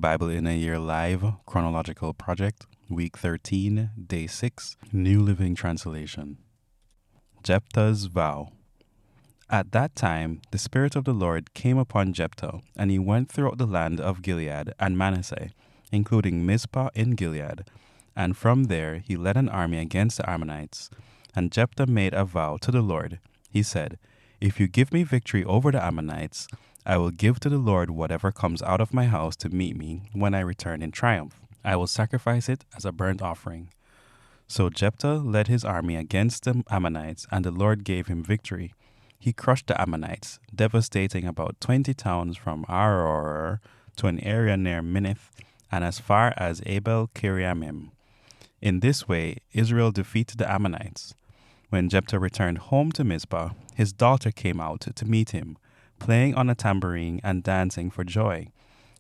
Bible in a Year Live Chronological Project, Week 13, Day 6, New Living Translation. Jephthah's Vow. At that time, the Spirit of the Lord came upon Jephthah, and he went throughout the land of Gilead and Manasseh, including Mizpah in Gilead. And from there he led an army against the Ammonites. And Jephthah made a vow to the Lord. He said, "If you give me victory over the Ammonites, I will give to the Lord whatever comes out of my house to meet me when I return in triumph. I will sacrifice it as a burnt offering." So Jephthah led his army against the Ammonites, and the Lord gave him victory. He crushed the Ammonites, devastating about 20 towns from Aroer to an area near Minnith and as far as Abel-Kiriamim. In this way, Israel defeated the Ammonites. When Jephthah returned home to Mizpah, his daughter came out to meet him, playing on a tambourine and dancing for joy.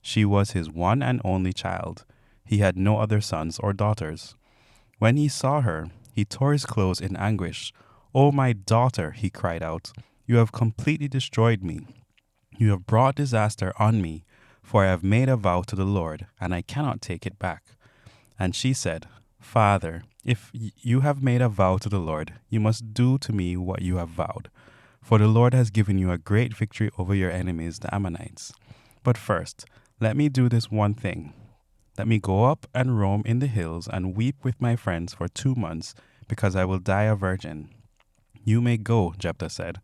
She was his one and only child. He had no other sons or daughters. When he saw her, he tore his clothes in anguish. "Oh, my daughter," he cried out, "you have completely destroyed me. You have brought disaster on me, for I have made a vow to the Lord, and I cannot take it back." And she said, "Father, if you have made a vow to the Lord, you must do to me what you have vowed. For the Lord has given you a great victory over your enemies, the Ammonites. But first, let me do this one thing. Let me go up and roam in the hills and weep with my friends for 2 months, because I will die a virgin." "You may go," Jephthah said,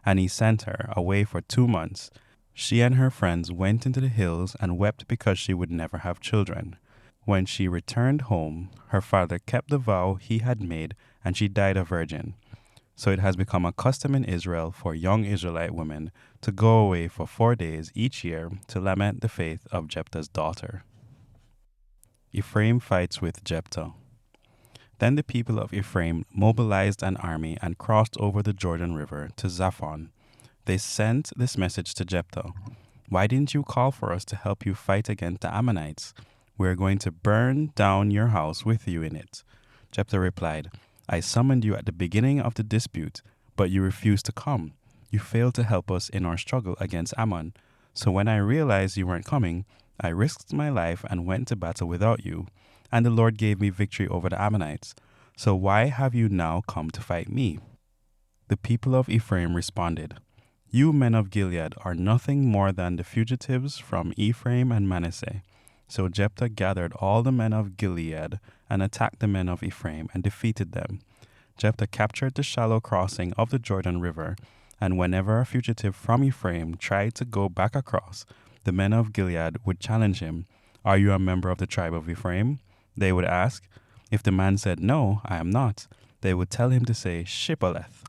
and he sent her away for 2 months. She and her friends went into the hills and wept because she would never have children. When she returned home, her father kept the vow he had made, and she died a virgin. So it has become a custom in Israel for young Israelite women to go away for 4 days each year to lament the fate of Jephthah's daughter. Ephraim fights with Jephthah. Then the people of Ephraim mobilized an army and crossed over the Jordan River to Zaphon. They sent this message to Jephthah: "Why didn't you call for us to help you fight against the Ammonites? We are going to burn down your house with you in it." Jephthah replied, "I summoned you at the beginning of the dispute, but you refused to come. You failed to help us in our struggle against Ammon. So when I realized you weren't coming, I risked my life and went to battle without you, and the Lord gave me victory over the Ammonites. So why have you now come to fight me?" The people of Ephraim responded, "You men of Gilead are nothing more than the fugitives from Ephraim and Manasseh." So Jephthah gathered all the men of Gilead and attacked the men of Ephraim and defeated them. Jephthah captured the shallow crossing of the Jordan River, and whenever a fugitive from Ephraim tried to go back across, the men of Gilead would challenge him. "Are you a member of the tribe of Ephraim?" they would ask. If the man said, "No, I am not," they would tell him to say Shibboleth.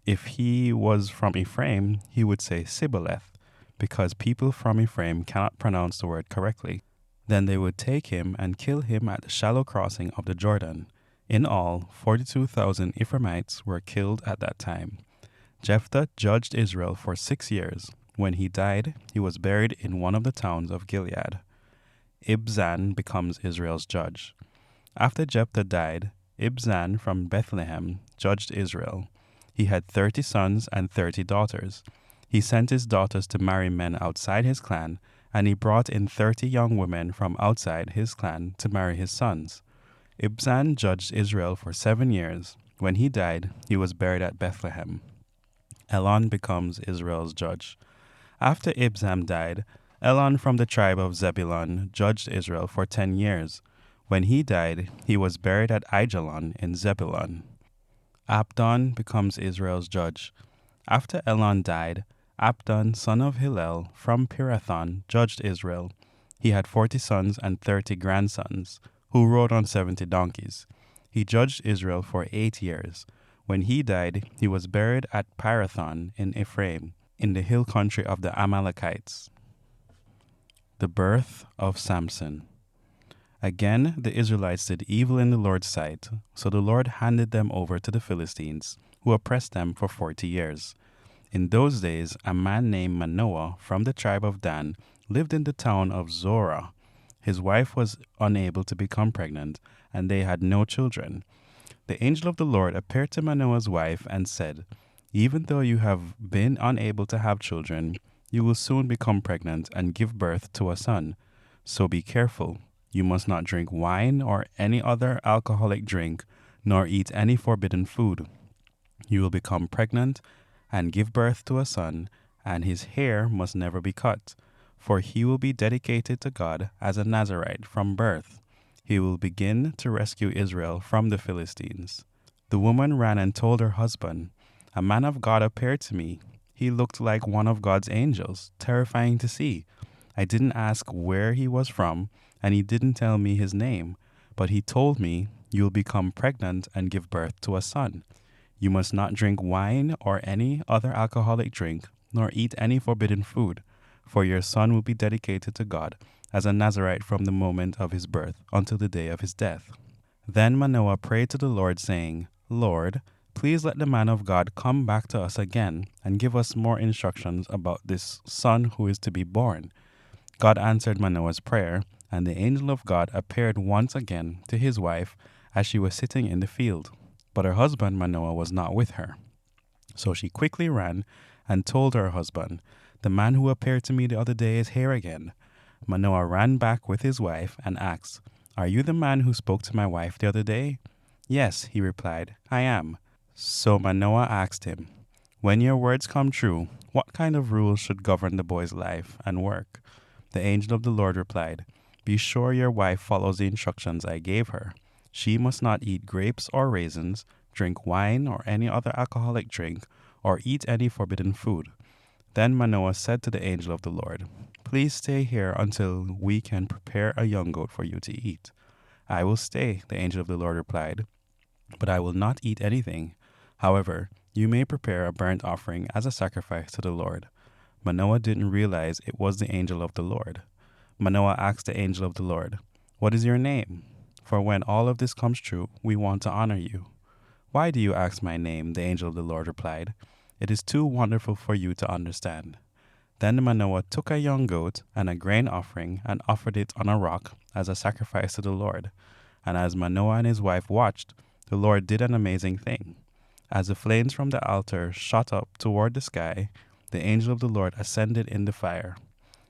If he was from Ephraim, he would say Sibboleth, because people from Ephraim cannot pronounce the word correctly. Then they would take him and kill him at the shallow crossing of the Jordan. In all, 42,000 Ephraimites were killed at that time. Jephthah judged Israel for 6 years. When he died, he was buried in one of the towns of Gilead. Ibzan becomes Israel's judge. After Jephthah died, Ibzan from Bethlehem judged Israel. He had 30 sons and 30 daughters. He sent his daughters to marry men outside his clan, and he brought in 30 young women from outside his clan to marry his sons. Ibzan judged Israel for 7 years. When he died, he was buried at Bethlehem. Elon becomes Israel's judge. After Ibzan died, Elon from the tribe of Zebulun judged Israel for 10 years. When he died, he was buried at Aijalon in Zebulun. Abdon becomes Israel's judge. After Elon died, Abdon, son of Hillel, from Pirathon, judged Israel. He had 40 sons and 30 grandsons, who rode on 70 donkeys. He judged Israel for 8 years. When he died, he was buried at Pirathon in Ephraim, in the hill country of the Amalekites. The birth of Samson. Again, the Israelites did evil in the Lord's sight, so the Lord handed them over to the Philistines, who oppressed them for 40 years. In those days, a man named Manoah from the tribe of Dan lived in the town of Zorah. His wife was unable to become pregnant, and they had no children. The angel of the Lord appeared to Manoah's wife and said, "Even though you have been unable to have children, you will soon become pregnant and give birth to a son. So be careful. You must not drink wine or any other alcoholic drink, nor eat any forbidden food. You will become pregnant and give birth to a son, and his hair must never be cut, for he will be dedicated to God as a Nazarite from birth. He will begin to rescue Israel from the Philistines." The woman ran and told her husband, "A man of God appeared to me. He looked like one of God's angels, terrifying to see. I didn't ask where he was from, and he didn't tell me his name, but he told me, 'You'll become pregnant and give birth to a son. You must not drink wine or any other alcoholic drink, nor eat any forbidden food, for your son will be dedicated to God as a Nazarite from the moment of his birth until the day of his death.'" Then Manoah prayed to the Lord, saying, "Lord, please let the man of God come back to us again and give us more instructions about this son who is to be born." God answered Manoah's prayer, and the angel of God appeared once again to his wife as she was sitting in the field. But her husband Manoah was not with her. So she quickly ran and told her husband, "The man who appeared to me the other day is here again." Manoah ran back with his wife and asked, "Are you the man who spoke to my wife the other day?" "Yes," he replied, "I am." So Manoah asked him, "When your words come true, what kind of rules should govern the boy's life and work?" The angel of the Lord replied, "Be sure your wife follows the instructions I gave her. She must not eat grapes or raisins, drink wine or any other alcoholic drink, or eat any forbidden food." Then Manoah said to the angel of the Lord, "Please stay here until we can prepare a young goat for you to eat." "I will stay," the angel of the Lord replied, "but I will not eat anything. However, you may prepare a burnt offering as a sacrifice to the Lord." Manoah didn't realize it was the angel of the Lord. Manoah asked the angel of the Lord, "What is your name? For when all of this comes true, we want to honor you." "Why do you ask my name?" the angel of the Lord replied. "It is too wonderful for you to understand." Then Manoah took a young goat and a grain offering and offered it on a rock as a sacrifice to the Lord. And as Manoah and his wife watched, the Lord did an amazing thing. As the flames from the altar shot up toward the sky, the angel of the Lord ascended in the fire.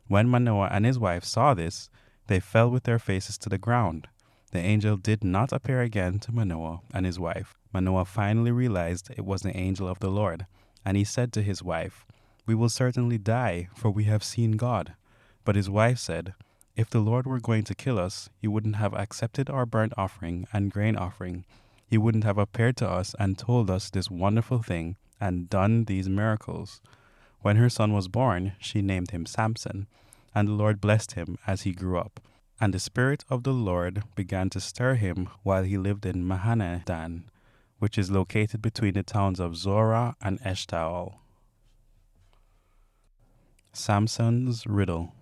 When Manoah and his wife saw this, they fell with their faces to the ground. The angel did not appear again to Manoah and his wife. Manoah finally realized it was the angel of the Lord, and he said to his wife, "We will certainly die, for we have seen God." But his wife said, "If the Lord were going to kill us, he wouldn't have accepted our burnt offering and grain offering. He wouldn't have appeared to us and told us this wonderful thing and done these miracles." When her son was born, she named him Samson, and the Lord blessed him as he grew up. And the Spirit of the Lord began to stir him while he lived in Mahanadan, which is located between the towns of Zorah and Eshtaol. Samson's riddle.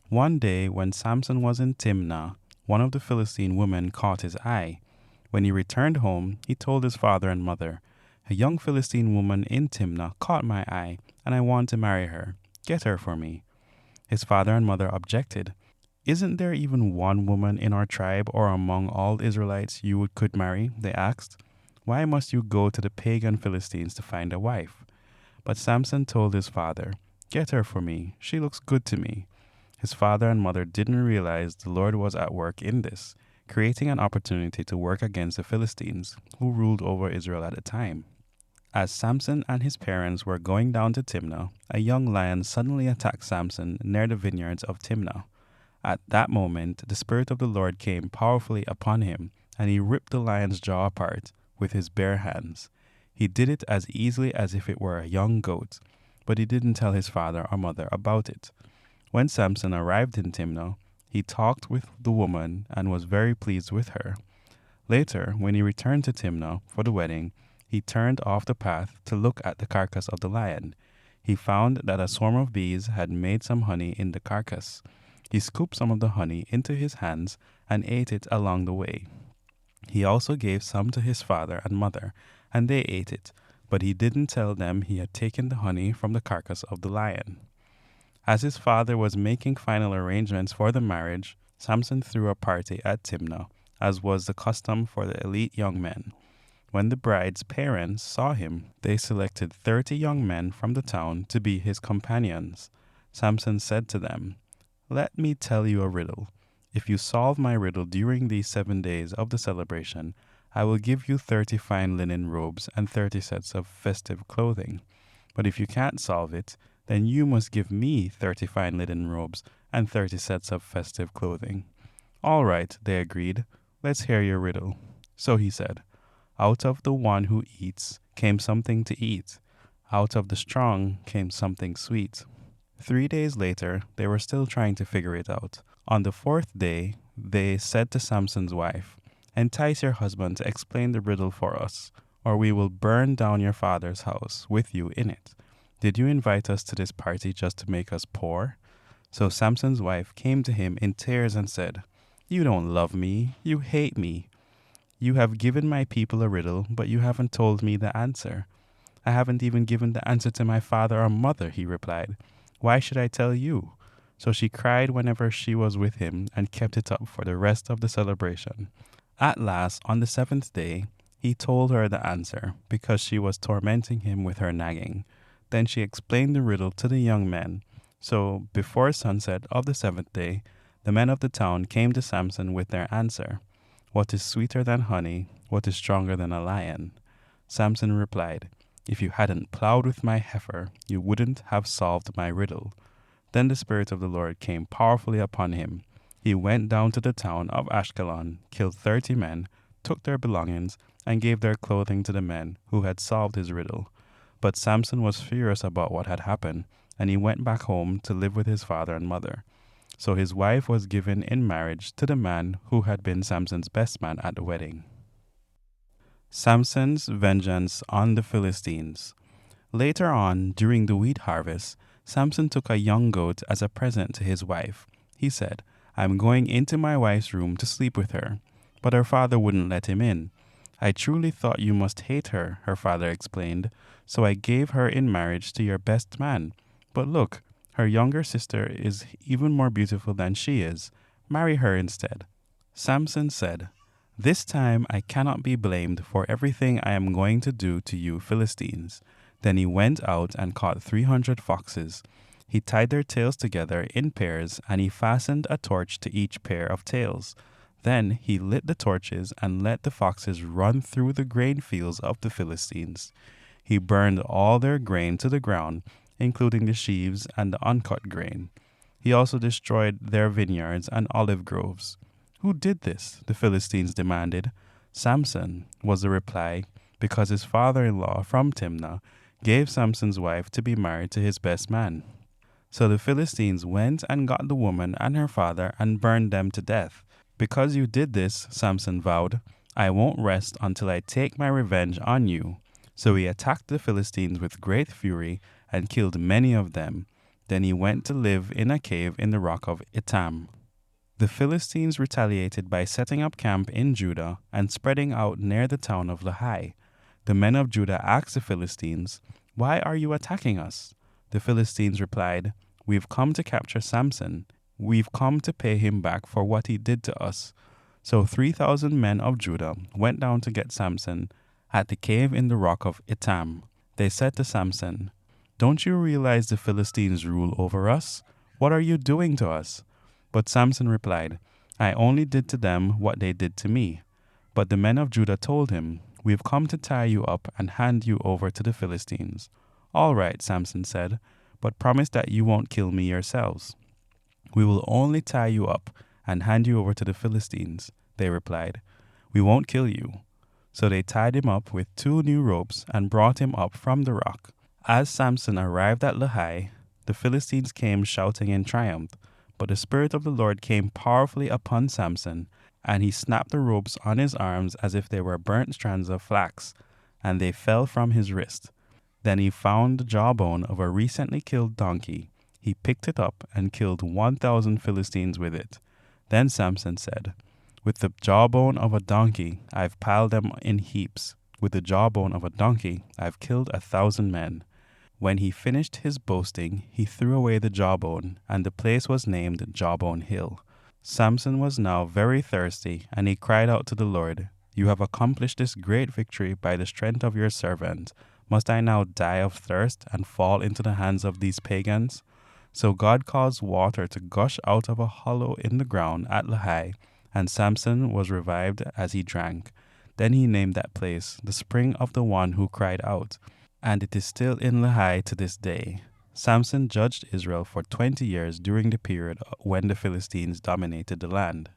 One day when Samson was in Timnah, one of the Philistine women caught his eye. When he returned home, he told his father and mother, "A young Philistine woman in Timnah caught my eye, and I want to marry her. Get her for me." His father and mother objected. "Isn't there even one woman in our tribe or among all Israelites you could marry?" they asked. "Why must you go to the pagan Philistines to find a wife?" But Samson told his father, "Get her for me. She looks good to me." His father and mother didn't realize the Lord was at work in this, creating an opportunity to work against the Philistines, who ruled over Israel at the time. As Samson and his parents were going down to Timnah, a young lion suddenly attacked Samson near the vineyards of Timnah. At that moment, the Spirit of the Lord came powerfully upon him, and he ripped the lion's jaw apart with his bare hands. He did it as easily as if it were a young goat, but he didn't tell his father or mother about it. When Samson arrived in Timnah, he talked with the woman and was very pleased with her. Later, when he returned to Timnah for the wedding, he turned off the path to look at the carcass of the lion. He found that a swarm of bees had made some honey in the carcass. He scooped some of the honey into his hands and ate it along the way. He also gave some to his father and mother, and they ate it, but he didn't tell them he had taken the honey from the carcass of the lion. As his father was making final arrangements for the marriage, Samson threw a party at Timnah, as was the custom for the elite young men. When the bride's parents saw him, they selected 30 young men from the town to be his companions. Samson said to them, Let me tell you a riddle. If you solve my riddle during these 7 days of the celebration, I will give you 30 fine linen robes and 30 sets of festive clothing. But if you can't solve it, then you must give me 30 fine linen robes and 30 sets of festive clothing. All right, they agreed. Let's hear your riddle. So he said, out of the one who eats came something to eat. Out of the strong came something sweet. 3 days later, they were still trying to figure it out. On the fourth day, they said to Samson's wife, entice your husband to explain the riddle for us, or we will burn down your father's house with you in it. Did you invite us to this party just to make us poor? So Samson's wife came to him in tears and said, you don't love me, you hate me. You have given my people a riddle, but you haven't told me the answer. I haven't even given the answer to my father or mother, he replied. Why should I tell you? So she cried whenever she was with him and kept it up for the rest of the celebration. At last, on the seventh day, he told her the answer because she was tormenting him with her nagging. Then she explained the riddle to the young men. So, before sunset of the seventh day, the men of the town came to Samson with their answer. What is sweeter than honey? What is stronger than a lion? Samson replied, if you hadn't plowed with my heifer, you wouldn't have solved my riddle. Then the Spirit of the Lord came powerfully upon him. He went down to the town of Ashkelon, killed 30 men, took their belongings, and gave their clothing to the men who had solved his riddle. But Samson was furious about what had happened, and he went back home to live with his father and mother. So his wife was given in marriage to the man who had been Samson's best man at the wedding. Samson's vengeance on the Philistines. Later on, during the wheat harvest, Samson took a young goat as a present to his wife. He said, I'm going into my wife's room to sleep with her. But her father wouldn't let him in. I truly thought you must hate her, her father explained, so I gave her in marriage to your best man. But look, her younger sister is even more beautiful than she is. Marry her instead. Samson said, this time I cannot be blamed for everything I am going to do to you Philistines. Then he went out and caught 300 foxes. He tied their tails together in pairs, and he fastened a torch to each pair of tails. Then he lit the torches and let the foxes run through the grain fields of the Philistines. He burned all their grain to the ground, including the sheaves and the uncut grain. He also destroyed their vineyards and olive groves. Who did this? The Philistines demanded. Samson, was the reply, because his father-in-law from Timnah gave Samson's wife to be married to his best man. So the Philistines went and got the woman and her father and burned them to death. Because you did this, Samson vowed, I won't rest until I take my revenge on you. So he attacked the Philistines with great fury and killed many of them. Then he went to live in a cave in the rock of Etam. The Philistines retaliated by setting up camp in Judah and spreading out near the town of Lehi. The men of Judah asked the Philistines, why are you attacking us? The Philistines replied, we've come to capture Samson. We've come to pay him back for what he did to us. So 3,000 men of Judah went down to get Samson at the cave in the rock of Etam. They said to Samson, don't you realize the Philistines rule over us? What are you doing to us? But Samson replied, I only did to them what they did to me. But the men of Judah told him, we've come to tie you up and hand you over to the Philistines. All right, Samson said, but promise that you won't kill me yourselves. We will only tie you up and hand you over to the Philistines, they replied. We won't kill you. So they tied him up with 2 new ropes and brought him up from the rock. As Samson arrived at Lehi, the Philistines came shouting in triumph. But the Spirit of the Lord came powerfully upon Samson, and he snapped the ropes on his arms as if they were burnt strands of flax, and they fell from his wrist. Then he found the jawbone of a recently killed donkey. He picked it up and killed 1,000 Philistines with it. Then Samson said, with the jawbone of a donkey I've piled them in heaps. With the jawbone of a donkey I've killed 1,000 men. When he finished his boasting, he threw away the jawbone, and the place was named Jawbone Hill. Samson was now very thirsty, and he cried out to the Lord, you have accomplished this great victory by the strength of your servant. Must I now die of thirst and fall into the hands of these pagans? So God caused water to gush out of a hollow in the ground at Lehi, and Samson was revived as he drank. Then he named that place the spring of the one who cried out, and it is still in Lehi to this day. Samson judged Israel for 20 years during the period when the Philistines dominated the land.